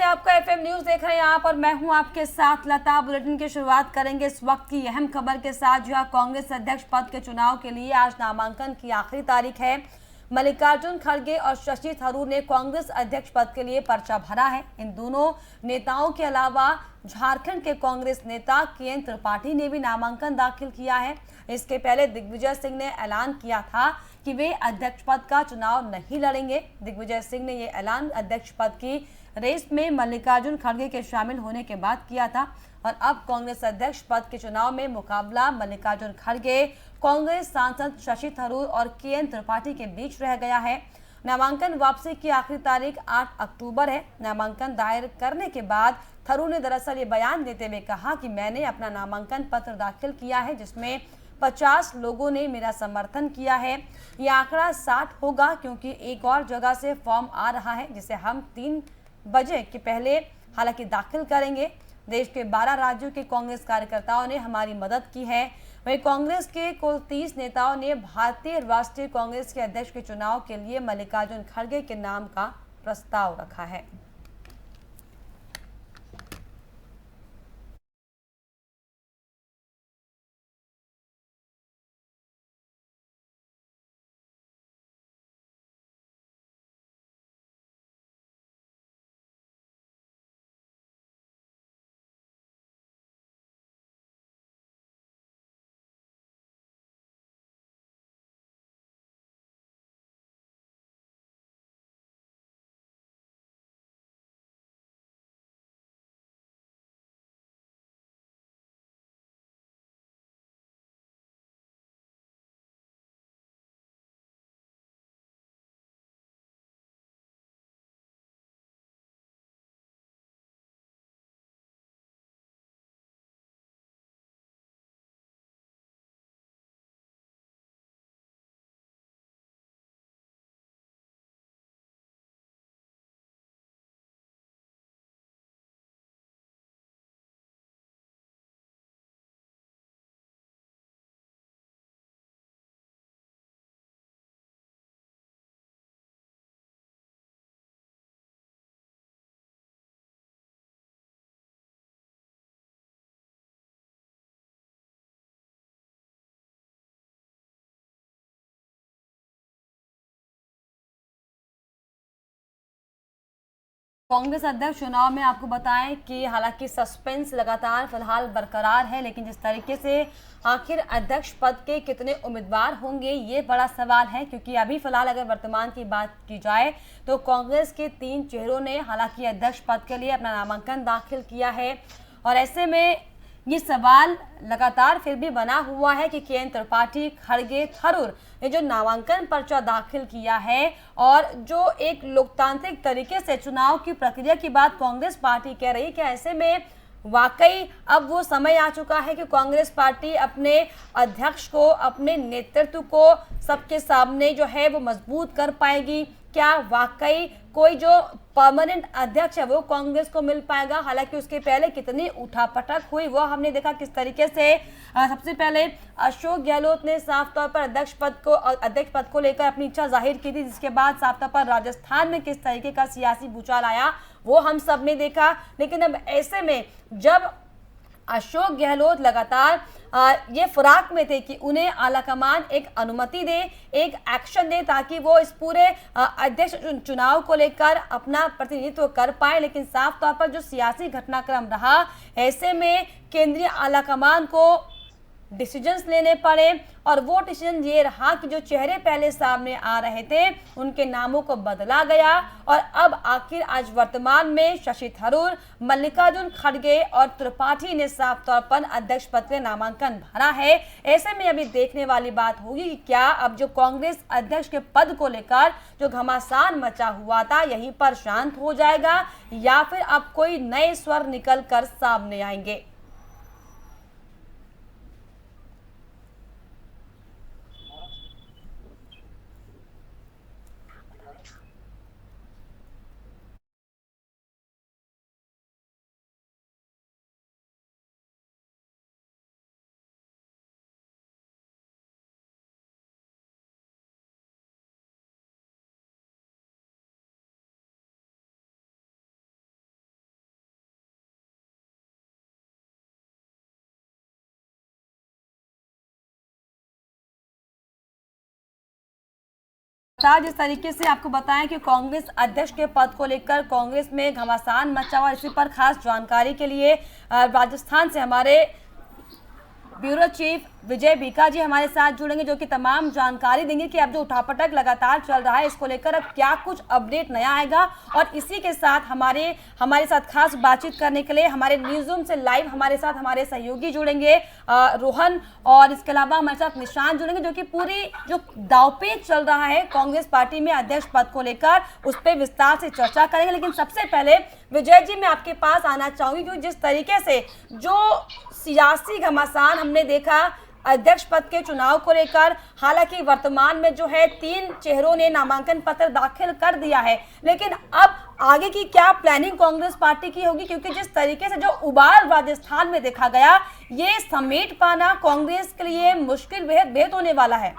आपका FM news देख रहे हैं आप और मैं हूं आपके साथ लता। बुलेटिन की शुरुआत करेंगे इस वक्त की अहम खबर के साथ। जो कांग्रेस अध्यक्ष पद के चुनाव के लिए आज नामांकन की आखिरी तारीख है। मल्लिकार्जुन खड़गे और शशि थरूर ने कांग्रेस अध्यक्ष पद के लिए पर्चा भरा है। इन दोनों नेताओं के अलावा झारखंड के कांग्रेस नेता के त्रिपाठी ने भी नामांकन दाखिल किया है। इसके पहले दिग्विजय सिंह ने ऐलान किया था कि वे अध्यक्ष पद का चुनाव नहीं लड़ेंगे। दिग्विजय सिंह ने यह ऐलान अध्यक्ष पद की रेस में मल्लिकार्जुन खड़गे के शामिल होने के बाद किया था और अब कांग्रेस अध्यक्ष पद के चुनाव में मुकाबला मल्लिकार्जुन खड़गे, कांग्रेस सांसद शशि थरूर और के त्रिपाठी के बीच रह गया है। नामांकन वापसी की आखिरी तारीख 8 अक्टूबर है। नामांकन दायर करने के बाद थरूर ने दरअसल ये बयान देते हुए कहा कि मैंने अपना नामांकन पत्र दाखिल किया है जिसमें 50 लोगों ने मेरा समर्थन किया है। यह आंकड़ा 60 होगा क्योंकि एक और जगह से फॉर्म आ रहा है जिसे हम 3 बजे के पहले हालांकि दाखिल करेंगे। देश के 12 राज्यों के कांग्रेस कार्यकर्ताओं ने हमारी मदद की है। वहीं कांग्रेस के कुल 30 नेताओं ने भारतीय राष्ट्रीय कांग्रेस के अध्यक्ष के चुनाव के लिए मल्लिकार्जुन खड़गे के नाम का प्रस्ताव रखा है। कांग्रेस अध्यक्ष चुनाव में आपको बताएं कि हालांकि सस्पेंस लगातार फिलहाल बरकरार है, लेकिन जिस तरीके से आखिर अध्यक्ष पद के कितने उम्मीदवार होंगे ये बड़ा सवाल है। क्योंकि अभी फिलहाल अगर वर्तमान की बात की जाए तो कांग्रेस के 3 चेहरों ने हालांकि अध्यक्ष पद के लिए अपना नामांकन दाखिल किया है और ऐसे में ये सवाल लगातार फिर भी बना हुआ है कि के त्रिपाठी, खड़गे, थरूर ने जो नामांकन पर्चा दाखिल किया है और जो एक लोकतांत्रिक तरीके से चुनाव की प्रक्रिया की बात कांग्रेस पार्टी कह रही है कि ऐसे में वाकई अब वो समय आ चुका है कि कांग्रेस पार्टी अपने अध्यक्ष को, अपने नेतृत्व को सबके सामने जो है वो मजबूत कर पाएगी। क्या वाकई कोई जो परमानेंट अध्यक्ष है वो कांग्रेस को मिल पाएगा? हालांकि उसके पहले कितनी उठापटक हुई वो हमने देखा किस तरीके से सबसे पहले अशोक गहलोत ने साफ तौर पर अध्यक्ष पद को लेकर अपनी इच्छा जाहिर की थी, जिसके बाद साफ तौर पर राजस्थान में किस तरीके का सियासी भूचाल आया वो हम सब ने देखा। लेकिन अब ऐसे में जब अशोक गहलोत लगातार ये फिराक में थे कि उन्हें आलाकमान एक अनुमति दे, एक एक्शन दे ताकि वो इस पूरे अध्यक्ष चुनाव को लेकर अपना प्रतिनिधित्व कर पाए, लेकिन साफ तौर पर जो सियासी घटनाक्रम रहा ऐसे में केंद्रीय आलाकमान को डिसीजंस लेने पड़े और वो डिसीजन ये रहा कि जो चेहरे पहले सामने आ रहे थे उनके नामों को बदला गया और अब आखिर आज वर्तमान में शशि थरूर, मल्लिकार्जुन खड़गे और त्रिपाठी ने साफ तौर पर अध्यक्ष पद के नामांकन भरा है। ऐसे में अभी देखने वाली बात होगी कि क्या अब जो कांग्रेस अध्यक्ष के पद को लेकर जो घमासान मचा हुआ था यहीं पर शांत हो जाएगा या फिर अब कोई नए स्वर निकल कर सामने आएंगे। जिस तरीके से आपको बताएं कि कांग्रेस अध्यक्ष के पद को लेकर कांग्रेस में घमासान मचा हुआ, इसी पर खास जानकारी के लिए राजस्थान से हमारे ब्यूरो चीफ विजय बीका जी हमारे साथ जुड़ेंगे, जो कि तमाम जानकारी देंगे कि अब जो उठापटक लगातार चल रहा है इसको लेकर अब क्या कुछ अपडेट नया आएगा। और इसी के साथ हमारे साथ खास बातचीत करने के लिए हमारे न्यूज रूम से लाइव हमारे साथ हमारे सहयोगी जुड़ेंगे रोहन, और इसके अलावा हमारे साथ निशांत जुड़ेंगे, जो कि पूरी जो दावपेच चल रहा है कांग्रेस पार्टी में अध्यक्ष पद को लेकर उस पर विस्तार से चर्चा करेंगे। लेकिन सबसे पहले विजय जी, मैं आपके पास आना चाहूंगी क्योंकि जिस तरीके से जो सियासी घमासान हमने देखा अध्यक्ष पद के चुनाव को लेकर, हालांकि वर्तमान में जो है 3 चेहरों ने नामांकन पत्र दाखिल कर दिया है, लेकिन अब आगे की क्या प्लानिंग कांग्रेस पार्टी की होगी, क्योंकि जिस तरीके से जो उबाल राजस्थान में देखा गया ये समेट पाना कांग्रेस के लिए मुश्किल बेहद होने वाला है।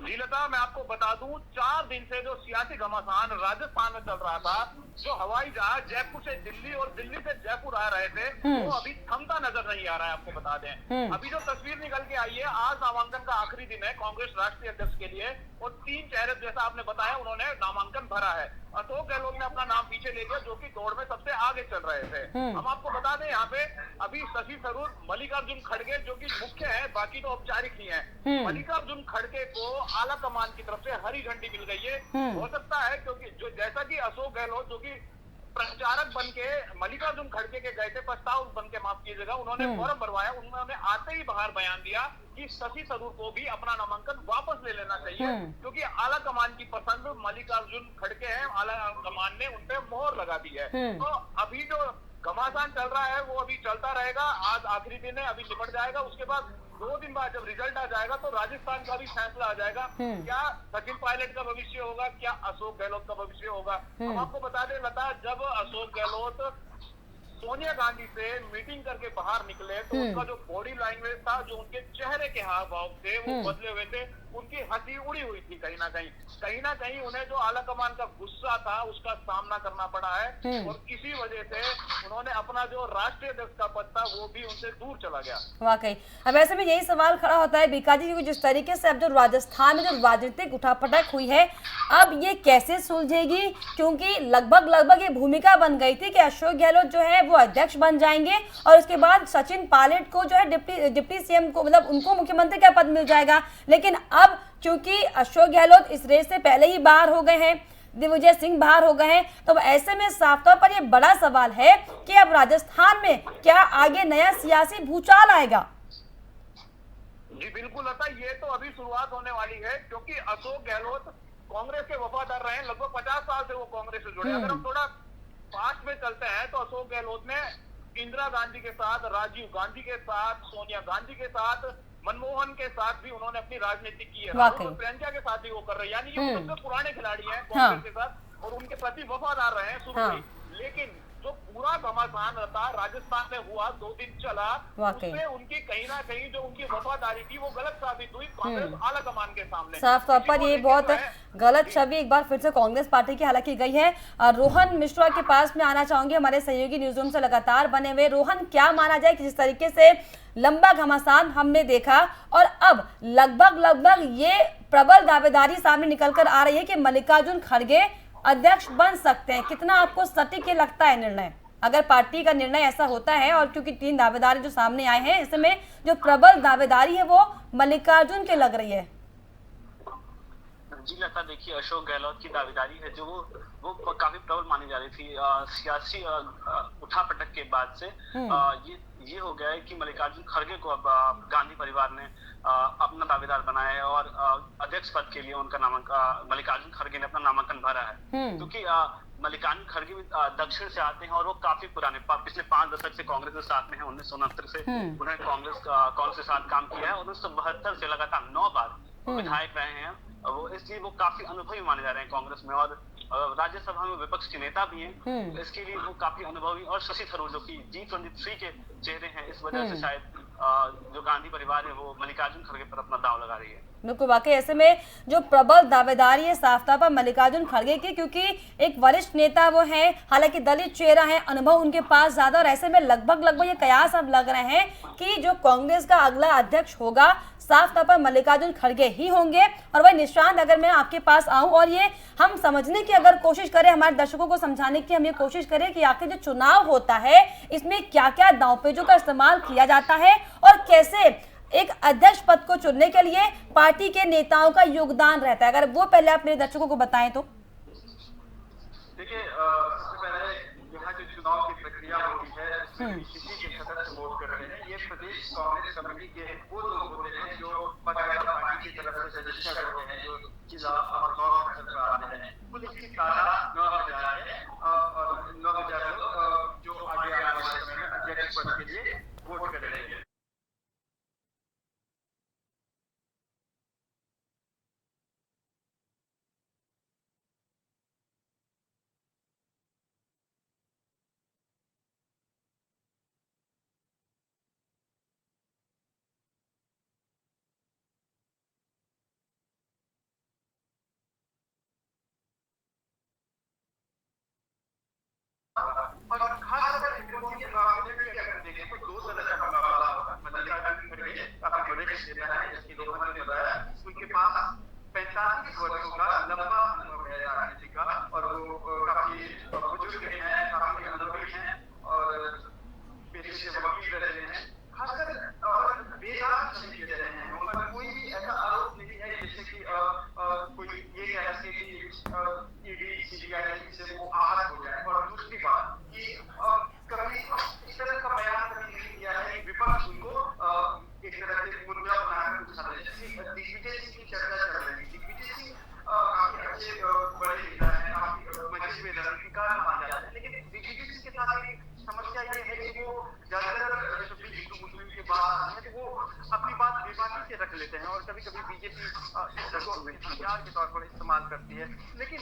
जी लता, मैं आपको बता दूं 4 दिन से जो सियासी घमासान राजस्थान में चल रहा था, जो हवाई जहाज जयपुर से दिल्ली और दिल्ली से जयपुर आ रहे थे, वो अभी थमता नजर नहीं आ रहा है। आपको बता दें अभी जो तस्वीर निकल के आई है, आज नामांकन का आखिरी दिन है कांग्रेस राष्ट्रीय अध्यक्ष के लिए, और 3 चेहरे जैसा आपने बताया उन्होंने नामांकन भरा है। अशोक गहलोत ने अपना नाम पीछे ले लिया, जो कि दौड़ में सबसे आगे चल रहे थे। हम आपको बता दें यहाँ पे अभी शशि थरूर, मल्लिकार्जुन खड़गे जो कि मुख्य है, बाकी तो औपचारिक ही है। मल्लिकार्जुन खड़गे को आला कमान की तरफ से हरी झंडी मिल गई है। हो सकता है क्योंकि जो जैसा कि अशोक गहलोत जो कि प्रचारक बन के मल्लिकार्जुन खड़गे के गए थे, प्रस्ताव बन के माफ कीजिएगा, उन्होंने फॉर्म भरवाया, उन्होंने आते ही बाहर बयान दिया कि शशि थरूर को भी अपना नामांकन वापस ले लेना चाहिए, क्योंकि आला कमान की पसंद मल्लिकार्जुन खड़गे है, आला कमान ने उन पे मोहर लगा दी है। तो अभी जो घमासान चल रहा है वो अभी चलता रहेगा। आज आखिरी दिन है, अभी निपट जाएगा। उसके बाद 2 दिन बाद जब रिजल्ट आ जाएगा तो राजस्थान का भी फैसला आ जाएगा। क्या सचिन पायलट का भविष्य होगा, क्या अशोक गहलोत का भविष्य होगा। हम आपको बता दें लता, जब अशोक गहलोत सोनिया गांधी से मीटिंग करके बाहर निकले तो उनका जो बॉडी लैंग्वेज था, जो उनके चेहरे के हाव भाव थे वो बदले हुए थे, उनकी हंसी उड़ी हुई थी। कहीं ना कहीं उन्हें जो आला कमान का गुस्सा था उसका सामना करना पड़ा है, और इसी वजह से उन्होंने अपना जो राष्ट्रीय अध्यक्ष का पद था वो भी उनसे दूर चला गया। वाकई अब ऐसे में यही सवाल खड़ा होता है बीका जी, क्योंकि जिस तरीके से अब जो राजस्थान में जो राजनीतिक उठापटक हुई है अब ये कैसे सुलझेगी, क्योंकि लगभग ये भूमिका बन गई थी कि अशोक गहलोत जो है वो अध्यक्ष बन जाएंगे और उसके बाद सचिन पायलट को जो है डिप्टी सीएम को, मतलब उनको मुख्यमंत्री का पद मिल जाएगा। लेकिन अब क्योंकि अशोक गहलोत इस रेस से पहले ही बाहर हो गए हैं, दिग्विजय सिंह बाहर हो गए हैं, तो ऐसे में साफ तौर पर यह बड़ा सवाल है कि अब राजस्थान में क्या आगे नया सियासी भूचाल आएगा। जी बिल्कुल लता, ये तो अभी शुरुआत होने वाली है, क्योंकि अशोक गहलोत कांग्रेस के वफादार रहे, लगभग 50 साल से वो कांग्रेस से जुड़े। अगर हम थोड़ा पास्ट में चलते हैं तो अशोक गहलोत ने इंदिरा गांधी के साथ, राजीव गांधी के साथ, सोनिया गांधी के साथ, मनमोहन के साथ भी उन्होंने अपनी राजनीति की है, राहुल प्रियंका के साथ भी वो कर रहे हैं। यानी ये सबसे पुराने खिलाड़ी हैं कांग्रेस के साथ, और उनके प्रति वफादार रहे हैं शुरू से। लेकिन जो पूरा घमासान था राजस्थान में हुआ, 2 दिन चला, उसमें उनकी कहीं ना कहीं जो उनकी वफादारी थी वो गलत साबित हुई कांग्रेस आला कमान के सामने। साफ तौर पर ये बहुत गलत छवि एक बार फिर से कांग्रेस पार्टी की हालांकि गई है। रोहन मिश्रा के पास में आना चाहूंगी, हमारे सहयोगी न्यूज रूम से लगातार बने हुए। रोहन, क्या माना जाए कि जिस तरीके से लंबा घमासान हमने देखा और अब लगभग ये प्रबल दावेदारी सामने निकल कर आ रही है कि मल्लिकार्जुन खड़गे अध्यक्ष बन सकते हैं, कितना आपको सटीक ये लगता है निर्णय, अगर पार्टी का निर्णय ऐसा होता है? और क्योंकि 3 दावेदारी जो सामने आए हैं, इसमें जो प्रबल दावेदारी है वो मल्लिकार्जुन के लग रही है। जी लता, देखिए अशोक गहलोत की दावेदारी है जो वो काफी प्रबल मानी जा रही थी सियासी उठापटक के बाद से। ये हो गया है कि मल्लिकार्जुन खड़गे को अब गांधी परिवार ने अपना दावेदार बनाया है और अध्यक्ष पद के लिए उनका नामांकन मल्लिकार्जुन खड़गे ने अपना नामांकन भरा है, क्योंकि मल्लिकार्जुन खड़गे भी दक्षिण से आते हैं और वो काफी पुराने पिछले 5 दशक से कांग्रेस के साथ में है। 1969 से उन्होंने कांग्रेस के साथ काम किया है और 1972 से लगातार 9 बार विधायक रहे हैं। वो इसलिए वो काफी अनुभवी माने जा रहे हैं कांग्रेस में, और राज्यसभा में विपक्ष के नेता भी हैं, इसके लिए वो काफी अनुभवी। और शशि थरूर जो कि G23 के चेहरे हैं, इस वजह से शायद जो गांधी परिवार है वो मल्लिकार्जुन खड़गे पर अपना दांव लगा रही है। बिल्कुल, वाकई ऐसे में जो प्रबल दावेदारी है साफ तौर पर मल्लिकार्जुन खड़गे की, क्योंकि एक वरिष्ठ नेता वो हैं, हालांकि दलित चेहरा है, अनुभव उनके पास ज्यादा, और ऐसे में लगभग ये कयास अब लग रहे हैं कि जो कांग्रेस का अगला अध्यक्ष होगा साफ तौर पर मल्लिकार्जुन खड़गे ही होंगे। और वही निशांत, अगर मैं आपके पास आऊं और ये हम समझने की अगर कोशिश करें, हमारे दर्शकों को समझाने की हम ये कोशिश करें कि आखिर जो चुनाव होता है इसमें क्या क्या दांवपेचों का इस्तेमाल किया जाता है और कैसे एक अध्यक्ष पद को चुनने के लिए पार्टी के नेताओं का योगदान रहता है, अगर वो पहले आप मेरे दर्शकों को बताएं तो। देखिए, सबसे पहले यहाँ जो चुनाव की प्रक्रिया होती है उसमें किसी के सदस्य वोट कर रहे हैं, ये प्रदेश कांग्रेस कमेटी के वो लोग होते हैं जो बाकायदा पार्टी की तरफ से रजिस्टर करते हैं, जो जिला और ब्लॉक स्तर पर आते हैं। कुल इसकी तादाद 9,000 है और 9,000 लोग जो आगे आने वाले समय में अध्यक्ष पद के लिए वोट करेंगे। और खासकर देखें तो 2 तरह का मुकाबला होगा। मल्लिकार्जुन खड़गे काफी बड़े नेता है, जैसे रोहन ने बताया, उनके पास 45 वर्षों का लंबा अनुभव है राजनीति का और वो काफी बुजुर्ग हैं, काफी अनुभवी हैं और पेशे से वकील रहे हैं। खासकर बेदाग नहीं रहे हैं, उन पर कोई भी ऐसा आरोप नहीं है जैसे कि कोई ये कह सके कि ईडी सीबीआई से वो आहत हो जाए। और दूसरी बात कि कभी इस तरह का बयान कभी नहीं दिया है कि विपक्ष उनको एक तरह से मुद्दा बनाकर उठा रहे हैं। दिग्विजय सिंह की चर्चा चल रही है। दिग्विजय सिंह काफी अच्छे बड़े नेता हैं, काफी मजबूत रणनीतिकार माना जाता है, लेकिन दिग्विजय सिंह के साथ एक समस्या ये है कि वो ज्यादातर जब भी हिंदू मुस्लिम की बात आती है तो वो अपनी बात बेबाकी से रख लेते हैं और कभी कभी बीजेपी इसको हथियार के तौर पर इस्तेमाल करती है। लेकिन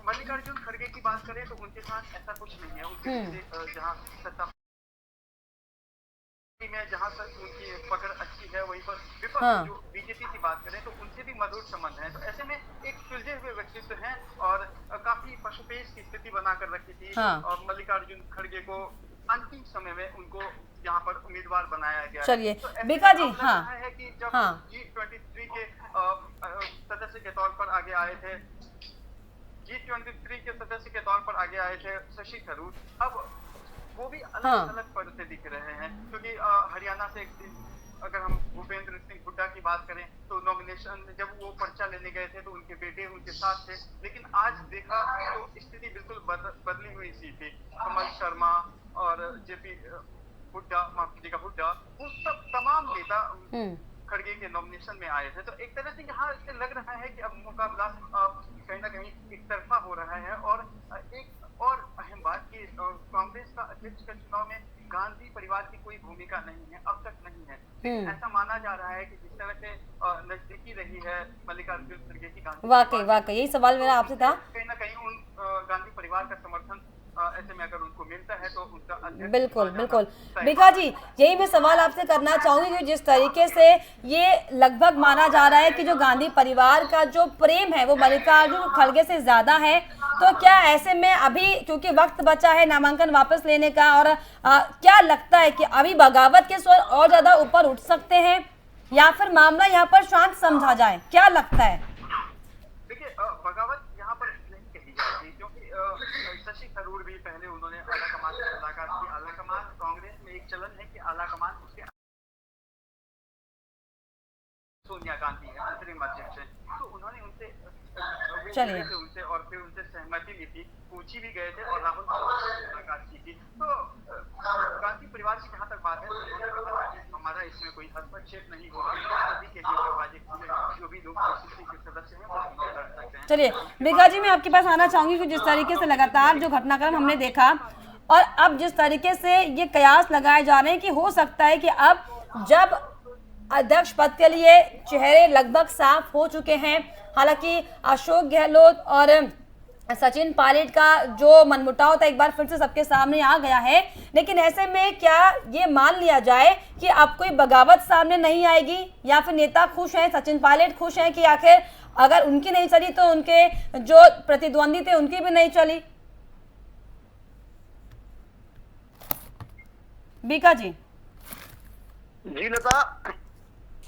मल्लिकार्जुन खड़गे की बात करें तो उनके साथ ऐसा कुछ नहीं है। उनके जहाँ सत्ता में जहाँ तक उनकी पकड़ अच्छी है, वहीं पर विपक्ष जो बीजेपी की बात करें तो उनसे भी मधुर संबंध है। तो ऐसे में एक सुलझे हुए व्यक्तित्व हैं और काफी पशुपेश की स्थिति बनाकर रखी थी। और मल्लिकार्जुन खड़गे को अंतिम समय में उनको यहाँ पर उम्मीदवार बनाया गया। चलिए तो बीका जी, है कि जब G23 के सदस्य के तौर पर आगे आए थे, G23 के सदस्य के तौर पर आगे आए थे शशि थरूर, अब वो भी अलग अलग पद से दिख रहे हैं। क्योंकि हरियाणा से अगर हम भूपेंद्र सिंह हुड्डा की बात करें तो नॉमिनेशन जब वो पर्चा लेने गए थे तो उनके बेटे उनके साथ थे, लेकिन आज देखा तो स्थिति बिल्कुल बदली हुई सी थी। कमल शर्मा और जेपी हुड्डा, माफ कीजिएगा हुड्डा, वो सब तमाम नेता खड़गे के नॉमिनेशन में आए थे। तो एक तरह से यहाँ से लग रहा है कि अब मुकाबला कहीं ना कहीं एक तरफा हो रहा है। और एक और अहम बात कि कांग्रेस का अध्यक्ष का चुनाव में गांधी परिवार की कोई भूमिका नहीं है, अब तक नहीं है। ऐसा माना जा रहा है कि जिस तरह से नजदीकी रही है मल्लिकार्जुन खड़गे की गांधी, वाकई यही सवाल मेरा आपसे था। कहीं ना कहीं उन गांधी परिवार का समर्थन ऐसे में अगर उनको मिलता है तो उनका बिल्कुल बीका जी, यही मैं सवाल आपसे करना चाहूंगी कि जिस तरीके से ये लगभग माना जा रहा है कि जो गांधी परिवार का जो प्रेम है वो मल्लिकार्जुन खड़गे से ज्यादा है, तो क्या ऐसे में अभी क्योंकि वक्त बचा है नामांकन वापस लेने का, और क्या लगता है कि अभी बगावत के स्वर और ज्यादा ऊपर उठ सकते हैं या फिर मामला यहाँ पर शांत समझा जाए, क्या लगता है? देखिए, बगावत यहाँ पर नहीं कही जाएगी क्योंकि शशि थरूर भी पहले उन्होंने आला कमान से मुलाकात की। आला कमान कांग्रेस में एक चलन है कि आला कमान उसके सोनिया गांधी है, अंतरिम अध्यक्ष है, तो उन्होंने उनसे और फिर उनसे सहमति ली थी, पूछी भी गए थे और राहुल से मुलाकात की थी। तो गांधी परिवार की जहाँ तक बात है तो हमारा इसमें कोई हस्तक्षेप नहीं होगा, सभी के लिए दरवाजे खुले, जो भी लोग के सदस्य हैं वो कर सकते हैं। चलिए बीका जी, मैं आपके पास आना चाहूंगी कि जिस तरीके से लगातार जो घटनाक्रम हमने देखा और अब जिस तरीके से ये कयास लगाए जा रहे हैं कि हो सकता है कि अब जब अध्यक्ष पद के लिए चेहरे लगभग साफ हो चुके हैं, हालांकि अशोक गहलोत और सचिन पायलट का जो मनमुटाव था एक बार फिर से सबके सामने आ गया है, लेकिन ऐसे में क्या ये मान लिया जाए कि अब कोई बगावत सामने नहीं आएगी या फिर नेता खुश हैं, सचिन पायलट खुश हैं कि आखिर अगर उनकी नहीं चली तो उनके जो प्रतिद्वंदी थे उनकी भी नहीं चली? बीका जी जी लता,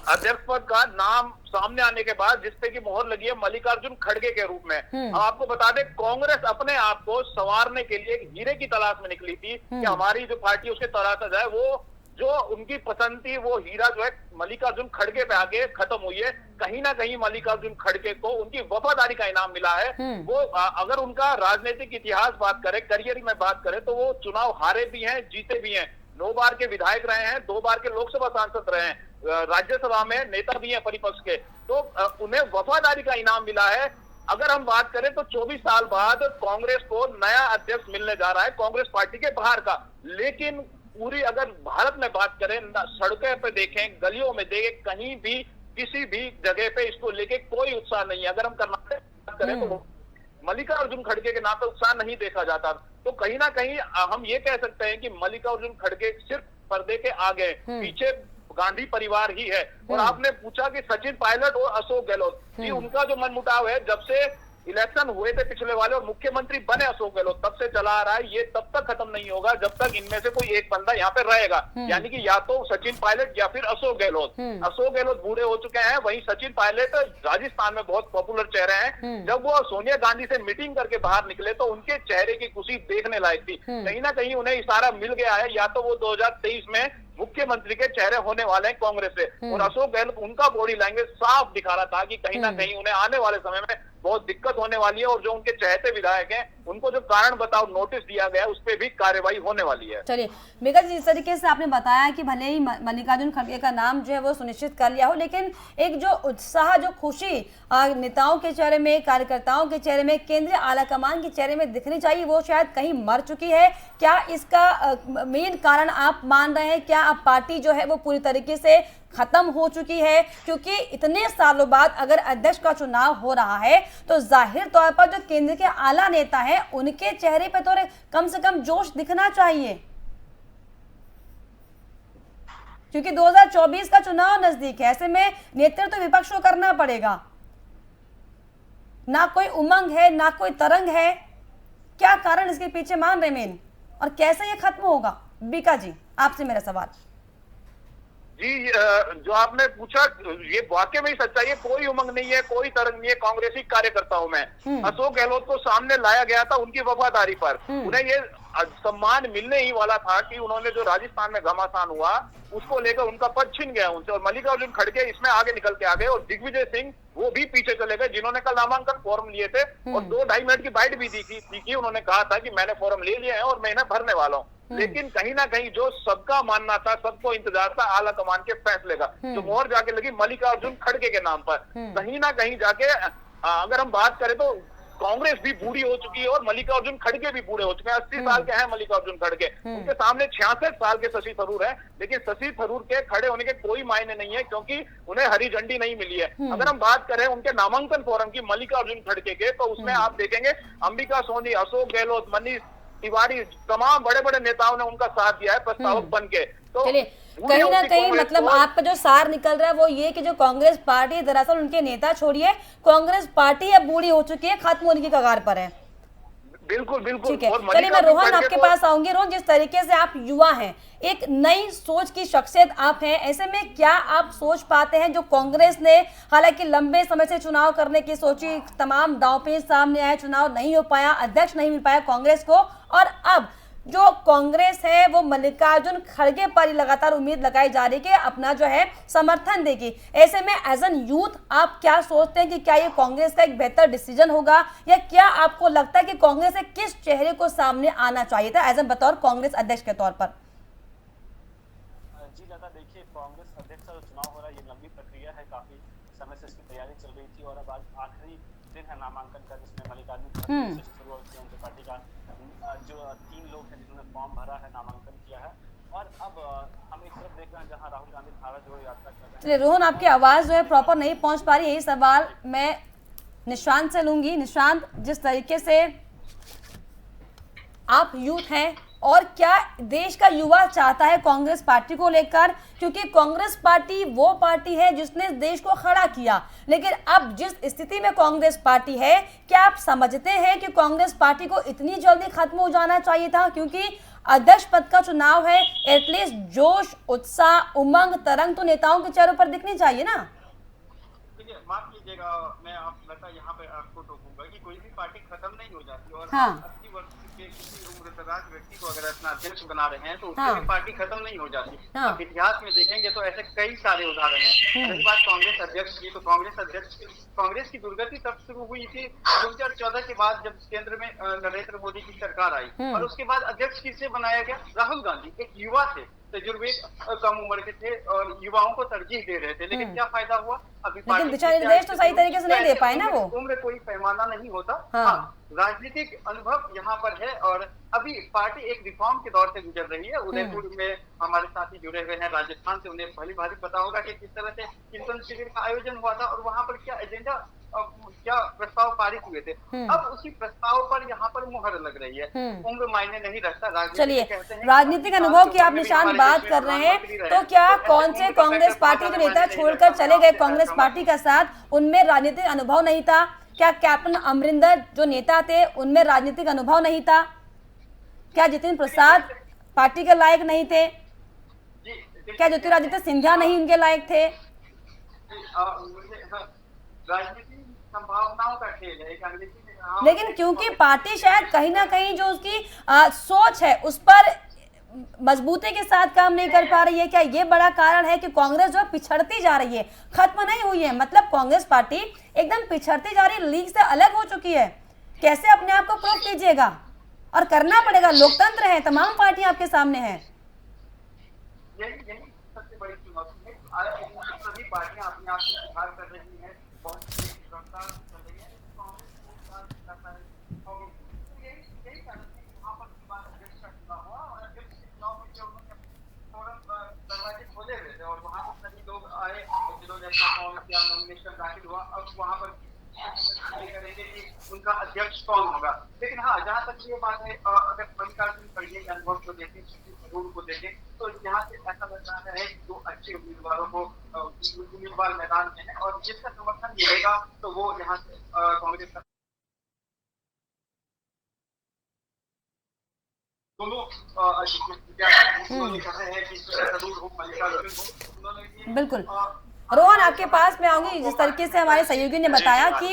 अध्यक्ष पद का नाम सामने आने के बाद जिसपे की मोहर लगी है मल्लिकार्जुन खड़गे के रूप में। अब आपको बता दें, कांग्रेस अपने आप को संवारने के लिए एक हीरे की तलाश में निकली थी कि हमारी जो पार्टी उसके तराशा जाए, वो जो उनकी पसंद थी वो हीरा जो है मल्लिकार्जुन खड़गे पे आके खत्म हुई है। कहीं ना कहीं मल्लिकार्जुन खड़गे को उनकी वफादारी का इनाम मिला है। वो अगर उनका राजनीतिक इतिहास बात करें, करियर में बात करें, तो वो चुनाव हारे भी हैं, जीते भी हैं। 9 बार के विधायक रहे हैं, 2 बार के लोकसभा सांसद रहे हैं, राज्यसभा में नेता भी हैं परिपक्ष के, तो उन्हें वफादारी का इनाम मिला है। अगर हम बात करें तो 24 साल बाद कांग्रेस को नया अध्यक्ष मिलने जा रहा है, कांग्रेस पार्टी के बाहर का। लेकिन पूरी अगर भारत में बात करें, सड़कों पे देखें, गलियों में देखें, कहीं भी किसी भी जगह पे इसको लेके कोई उत्साह नहीं है। अगर हम कर्नाटक की बात करें तो मल्लिकार्जुन खड़गे के नाम पे उत्साह नहीं देखा जाता। तो कहीं ना कहीं हम ये कह सकते हैं कि मल्लिकार्जुन खड़गे सिर्फ पर्दे के आगे, पीछे गांधी परिवार ही है। और आपने पूछा कि सचिन पायलट और अशोक गहलोत, जी उनका जो मनमुटाव है, जब से इलेक्शन हुए थे पिछले वाले और मुख्यमंत्री बने अशोक गहलोत, तब से चला आ रहा है। ये तब तक खत्म नहीं होगा जब तक इनमें से कोई एक बंदा यहाँ पे रहेगा, यानी कि या तो सचिन पायलट या फिर अशोक गहलोत। अशोक गहलोत बूढ़े हो चुके हैं, वहीं सचिन पायलट राजस्थान में बहुत पॉपुलर चेहरे हैं। जब वो सोनिया गांधी से मीटिंग करके बाहर निकले तो उनके चेहरे की खुशी देखने लायक थी। कहीं ना कहीं उन्हें इशारा मिल गया है, या तो वो 2023 में मुख्यमंत्री के चेहरे होने वाले हैं कांग्रेस से। और अशोक गहलोत, उनका बॉडी लैंग्वेज साफ दिखा रहा था कि कहीं ना कहीं उन्हें आने वाले समय में बहुत दिक्कत होने वाली है, और जो उनके चहेते विधायक हैं उनको जो कारण बताओ नोटिस दिया गया है उस पर भी कार्रवाई होने वाली है। चलिए मेघा जी, इस तरीके से आपने बताया कि भले ही मल्लिकार्जुन खड़गे का नाम जो है वो सुनिश्चित कर लिया हो, लेकिन एक जो उत्साह, जो खुशी नेताओं के चेहरे में, कार्यकर्ताओं के चेहरे में, केंद्रीय आलाकमान के चेहरे में दिखनी चाहिए, वो शायद कहीं मर चुकी है। क्या इसका मेन कारण आप मान रहे हैं? क्या अब पार्टी जो है वो पूरी तरीके से खत्म हो चुकी है? क्योंकि इतने सालों बाद अगर अध्यक्ष का चुनाव हो रहा है तो जाहिर तौर पर जो केंद्र के आला नेता हैं उनके चेहरे पे तो कम से कम जोश दिखना चाहिए, क्योंकि 2024 का चुनाव नजदीक है। ऐसे में नेतृत्व तो विपक्ष को करना पड़ेगा। ना कोई उमंग है, ना कोई तरंग है। क्या कारण इसके पीछे मान रहे मेन, और कैसे ये खत्म होगा? बीका जी, आपसे मेरा सवाल। जी, जो आपने पूछा ये वाकई में ही सच्चाई है। कोई उमंग नहीं है, कोई तरंग नहीं है कांग्रेसी कार्यकर्ताओं में। अशोक गहलोत को सामने लाया गया था उनकी वफादारी पर। उन्हें ये सम्मान मिलने ही वाला था कि उन्होंने जो राजस्थान में घमासान हुआ उसको लेकर उनका पद छिन गया उनसे, और मल्लिकार्जुन खड़गे इसमें आगे निकल के आ गए, और दिग्विजय सिंह वो भी पीछे चले गए, जिन्होंने कल नामांकन फॉर्म लिए थे और 2-2.5 मिनट की बाइट भी दी थी। उन्होंने कहा था कि मैंने फॉर्म ले लिया है और मैं इन्हें भरने वाला हूँ। लेकिन कहीं ना कहीं जो सबका मानना था, सबको इंतजार था आला कमान के फैसले का, जो मोहर जाके लगी मल्लिकार्जुन खड़गे के नाम पर, कहीं ना कहीं जाके अगर हम बात करें तो कांग्रेस भी बूढ़ी हो चुकी है और मल्लिकार्जुन खड़गे भी बूढ़े हो चुके हैं। 80 साल के हैं मल्लिकार्जुन खड़गे, उनके सामने 66 साल के शशि थरूर है। लेकिन शशि थरूर के खड़े होने के कोई मायने नहीं है, क्योंकि उन्हें हरी झंडी नहीं मिली है। अगर हम बात करें उनके नामांकन फोरम की मल्लिकार्जुन खड़गे के, तो उसमें आप देखेंगे अंबिका सोनी, अशोक गहलोत, मनीष तिवारी, तमाम बड़े बड़े नेताओं ने उनका साथ दिया है प्रस्तावक बन के। तो कहीं ना कहीं मतलब आपका जो सार निकल रहा है वो ये कि जो कांग्रेस पार्टी, दरअसल उनके नेता छोड़िए, कांग्रेस पार्टी अब बूढ़ी हो चुकी है, खत्म होने की कगार पर है। बिल्कुल बिल्कुल। ठीक है, चलिए मैं रोहन आपके पास आऊंगी। रोहन, जिस तरीके से आप युवा हैं, एक नई सोच की शख्सियत आप हैं, ऐसे में क्या आप सोच पाते हैं जो कांग्रेस ने हालांकि लंबे समय से चुनाव करने की सोची, तमाम दांवपेच सामने आए, चुनाव नहीं हो पाया, अध्यक्ष नहीं मिल पाया कांग्रेस को, और अब जो कांग्रेस है वो मल्लिकार्जुन खड़गे पर ही लगातार उम्मीद लगाई जा रही है कि अपना जो है समर्थन देगी। ऐसे में एज एन यूथ आप क्या सोचते हैं कि क्या ये कांग्रेस का एक बेहतर डिसीजन होगा, या क्या आपको लगता है कि कांग्रेस से किस चेहरे को सामने आना चाहिए था एज एन बतौर कांग्रेस अध्यक्ष के तौर पर? जी दादा, देखिए कांग्रेस अध्यक्ष का जो चुनाव हो रहा है ये लंबी प्रक्रिया है, काफी समय से इसकी तैयारी चल रही थी, और अब आज आखिरी दिन है नामांकन का, जिसमें मल्लिकार्जुन खड़गे उनके पार्टी का जो 3 लोग हैं जिन्होंने फॉर्म भरा है, नामांकन किया है, और अब हम एक तरफ देख रहे हैं जहां राहुल गांधी भारत जोड़ो यात्रा कर रहे हैं। चलिए रोहन, आपकी आवाज जो है प्रॉपर नहीं पहुंच पा रही, यही सवाल मैं निशांत से लूंगी। निशांत, जिस तरीके से आप यूथ हैं, और क्या देश का युवा चाहता है कांग्रेस पार्टी को लेकर, क्योंकि कांग्रेस पार्टी वो पार्टी है जिसने देश को खड़ा किया, लेकिन अब जिस स्थिति में कांग्रेस पार्टी है, क्या आप समझते हैं कि कांग्रेस पार्टी को इतनी जल्दी खत्म हो जाना चाहिए था? क्योंकि अध्यक्ष पद का चुनाव है, एटलीस्ट जोश, उत्साह, उमंग, तरंग तो नेताओं के चेहरों पर दिखनी चाहिए ना। देखिए, माफ कीजिएगा, मैं आप लता यहाँ पे आपको टोकूंगा कि कोई भी पार्टी खत्म नहीं हो जाती, और हाँ। 80 वर्ष के किसी उम्रदराज व्यक्ति को अगर अपना अध्यक्ष बना रहे हैं तो उससे हाँ। भी पार्टी खत्म नहीं हो जाती। हाँ। आप इतिहास में देखेंगे तो ऐसे कई सारे उदाहरण हैं। रही बात कांग्रेस अध्यक्ष की, तो कांग्रेस की दुर्गति तब शुरू हुई थी 2014 के बाद, जब केंद्र में नरेंद्र मोदी की सरकार आई, और उसके बाद अध्यक्ष किसे बनाया गया? राहुल गांधी। एक युवा थे, तजुर्बे कम उम्र के थे और युवाओं को तरजीह दे रहे थे, लेकिन क्या फायदा हुआ? अभी लेकिन दिशा निर्देश तो सही तरीके से नहीं दे पाए ना वो। उम्र कोई पैमाना नहीं होता। हाँ। राजनीतिक अनुभव यहाँ पर है, और अभी पार्टी एक रिफॉर्म के दौर से गुजर रही है। उदयपुर में हमारे साथी जुड़े हुए हैं राजस्थान से, उन्हें भली भांति पता होगा कि किस तरह से चिंतन शिविर का आयोजन हुआ था और वहाँ पर क्या एजेंडा, क्या प्रस्ताव पारित हुए थे। अब उसी प्रस्ताव पर यहाँ पर मुहर लग रही है। उम्र मायने नहीं रखता। चलिए, राजनीतिक अनुभव की आप निशान बात कर रहे हैं, तो क्या कौन से कांग्रेस पार्टी के नेता छोड़कर चले गए कांग्रेस पार्टी का साथ, उनमें राजनीतिक अनुभव नहीं था? क्या कैप्टन अमरिंदर जो नेता थे उनमें राजनीतिक अनुभव नहीं था? क्या जितिन प्रसाद पार्टी के लायक नहीं थे? क्या ज्योतिरादित्य सिंधिया नहीं उनके लायक थे? राजनीति संभावनाओं का खेल है। लेकिन क्योंकि पार्टी शायद कहीं ना कहीं जो उसकी सोच है उस पर मजबूती के साथ काम नहीं कर पा रही है, क्या ये बड़ा कारण है कि कांग्रेस जो पिछड़ती जा रही है, खत्म नहीं हुई है? मतलब कांग्रेस पार्टी एकदम पिछड़ती जा रही है, लीग से अलग हो चुकी है। कैसे अपने आप को प्रूव कीजिएगा? और करना पड़ेगा, लोकतंत्र है, तमाम पार्टियां आपके सामने हैं। यही सबसे बड़ी चुनौती है। आज सभी पार्टियां अपने आप को सुधार कर रही हैं, बहुत रफ्तार कर रही है। यही कारण है वहाँ पर अध्यक्ष का चुनाव हुआ, और अध्यक्ष के चुनाव में जब उन्होंने दरवाजे खोले हुए थे और वहाँ पर सभी लोग आए, जिन्होंने अपना फॉर्म किया, नॉमिनेशन दाखिल हुआ। अब वहाँ पर करेंगे कि उनका अध्यक्ष कौन होगा। लेकिन हाँ, जहाँ तक ये बात है, अगर मल्लिकार्जुन खड़गे के अनुभव को देखें, जरूर को देखें, तो यहाँ से ऐसा लग रहा है कि दो अच्छे उम्मीदवारों को उम्मीदवार मैदान में है, और जिसका समर्थन मिलेगा तो वो यहाँ से कांग्रेस का दोनों बिल्कुल। रोहन, आपके पास में आऊंगी। जिस तरीके से हमारे सहयोगी ने बताया कि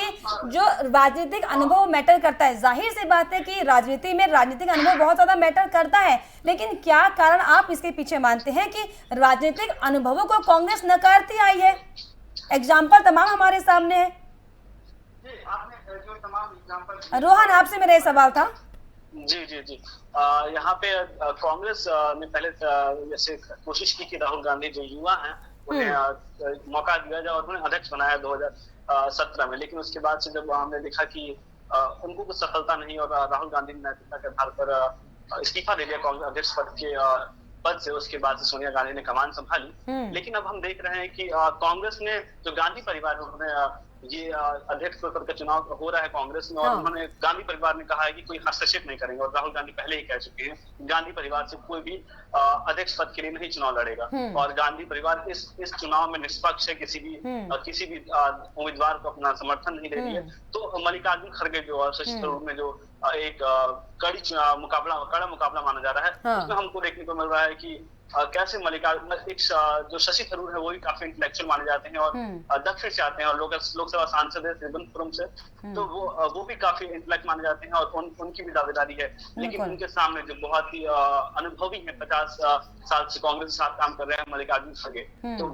जो राजनीतिक अनुभव मैटर करता है, जाहिर सी बात है कि राजनीति में राजनीतिक अनुभव बहुत ज्यादा मैटर करता है, लेकिन क्या कारण आप इसके पीछे मानते हैं कि राजनीतिक अनुभवों को कांग्रेस नकारती आई है? एग्जाम्पल तमाम हमारे सामने है। रोहन, आपसे मेरा सवाल था। जी यहाँ पे कांग्रेस ने पहले जैसे कोशिश की कि राहुल गांधी जो युवा हैं उन्हें मौका दिया जाए और उन्हें अध्यक्ष बनाया 2017 में, लेकिन उसके बाद से जब हमने देखा कि उनको कुछ सफलता नहीं और राहुल गांधी ने नैतिकता के आधार पर इस्तीफा दे दिया कांग्रेस अध्यक्ष पद से, उसके बाद से सोनिया गांधी ने कमान संभाली। लेकिन अब हम देख रहे हैं कि कांग्रेस ने जो गांधी परिवार है उन्होंने ये अध्यक्ष पद का चुनाव हो रहा है कांग्रेस में, और उन्होंने गांधी परिवार ने कहा है कि कोई हस्तक्षेप नहीं करेंगे, और राहुल गांधी पहले ही कह चुके हैं गांधी परिवार से कोई भी अध्यक्ष पद के लिए नहीं चुनाव लड़ेगा, और गांधी परिवार इस चुनाव में निष्पक्ष है, किसी भी उम्मीदवार को अपना समर्थन नहीं दे रही है। तो मल्लिकार्जुन खड़गे जो शशि थरूर में जो एक कड़ा मुकाबला माना जा रहा है, उसमें हमको देखने को मिल रहा है कि कैसे मल्लिकार्जुन जो शशि थरूर है वो भी काफी इंटेलेक्चुअल माने जाते हैं और दक्षिण से आते हैं और लोकसभा सांसद है त्रिवेंद्रपुरम से, तो वो भी काफी इंटेलेक्ट माने जाते हैं और उनकी भी दावेदारी है। लेकिन उनके सामने जो बहुत ही अनुभवी है, 50 साल से कांग्रेस के साथ काम कर रहे हैं मल्लिकार्जुन खड़गे, तो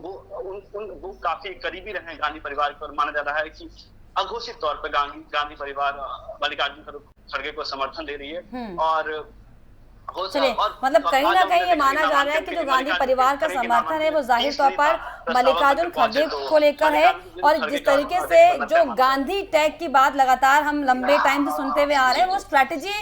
वो काफी करीबी रहे गांधी परिवार को, और माना जा रहा है कि अघोषित तौर पर गांधी परिवार मल्लिकार्जुन खड़गे को समर्थन दे रही है। और चलिए, मतलब कहीं ना कहीं ये माना जा रहा है कि जो गांधी परिवार का समर्थन है वो जाहिर तौर पर मल्लिकार्जुन खड़गे को लेकर है, और जिस तरीके से जो गांधी टैग की बात लगातार हम लंबे टाइम से सुनते हुए आ रहे हैं, वो स्ट्रैटेजी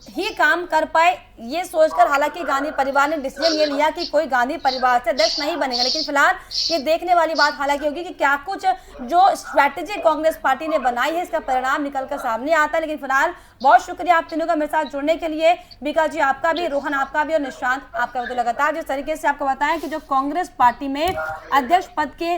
ही काम कर पाए ये सोचकर, हालांकि गांधी परिवार ने डिसीजन ये लिया कि कोई गांधी परिवार से अध्यक्ष नहीं बनेगा, लेकिन फिलहाल ये देखने वाली बात हालांकि होगी कि क्या कुछ जो स्ट्रैटेजी कांग्रेस पार्टी ने बनाई है इसका परिणाम निकलकर सामने आता है। लेकिन फिलहाल बहुत शुक्रिया आप तीनों का मेरे साथ जुड़ने के लिए। बीका जी आपका भी, रोहन आपका भी, और निशांत आपका भी। तो लगातार जिस तरीके से आपको बताएं कि जो कांग्रेस पार्टी में अध्यक्ष पद के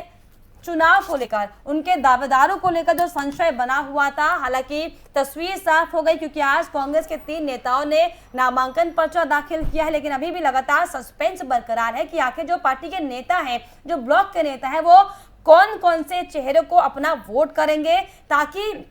चुनाव को लेकर, उनके दावेदारों को लेकर जो संशय बना हुआ था, हालांकि तस्वीर साफ हो गई क्योंकि आज कांग्रेस के 3 नेताओं ने नामांकन पर्चा दाखिल किया है। लेकिन अभी भी लगातार सस्पेंस बरकरार है कि आखिर जो पार्टी के नेता हैं, जो ब्लॉक के नेता हैं, वो कौन कौन से चेहरे को अपना वोट करेंगे, ताकि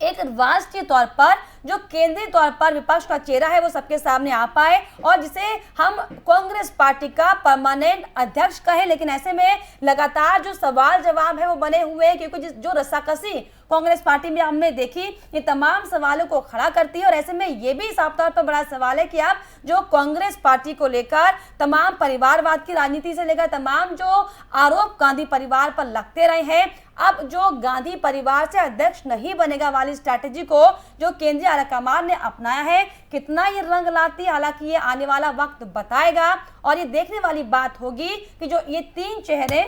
एक राष्ट्रीय तौर पर जो केंद्रीय तौर पर विपक्ष का चेहरा है वो सबके सामने आ पाए और जिसे हम कांग्रेस पार्टी का परमानेंट अध्यक्ष कहें। लेकिन ऐसे में लगातार जो सवाल जवाब है वो बने हुए हैं, क्योंकि जो रस्साकसी कांग्रेस पार्टी में हमने देखी, ये तमाम सवालों को खड़ा करती है। और ऐसे में ये भी साफ तौर पर बड़ा सवाल है कि अब जो कांग्रेस पार्टी को लेकर तमाम परिवारवाद की राजनीति से लेकर तमाम जो आरोप गांधी परिवार पर लगते रहे हैं, अब जो गांधी परिवार से अध्यक्ष नहीं बनेगा वाली स्ट्रैटेजी को जो केंद्रीय आलाकमान ने अपनाया है, कितना ये रंग लाती है, हालांकि ये आने वाला वक्त बताएगा। और ये देखने वाली बात होगी कि जो ये 3 चेहरे,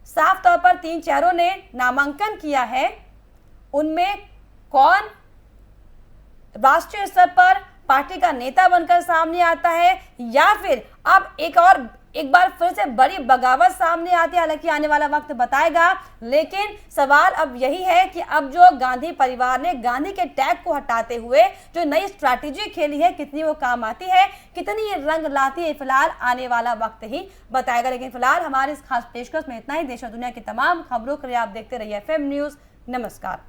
साफ तौर पर 3 चेहरों ने नामांकन किया है, उनमें कौन राष्ट्रीय स्तर पर पार्टी का नेता बनकर सामने आता है, या फिर अब एक बार फिर से बड़ी बगावत सामने आती है। हालांकि आने वाला वक्त बताएगा, लेकिन सवाल अब यही है कि अब जो गांधी परिवार ने गांधी के टैग को हटाते हुए जो नई स्ट्रैटेजी खेली है, कितनी वो काम आती है, कितनी ये रंग लाती है, फिलहाल आने वाला वक्त ही बताएगा। लेकिन फिलहाल हमारे इस खास पेशकश में इतना ही। देश और दुनिया की तमाम खबरों के लिए आप देखते रहिए FM न्यूज़। नमस्कार।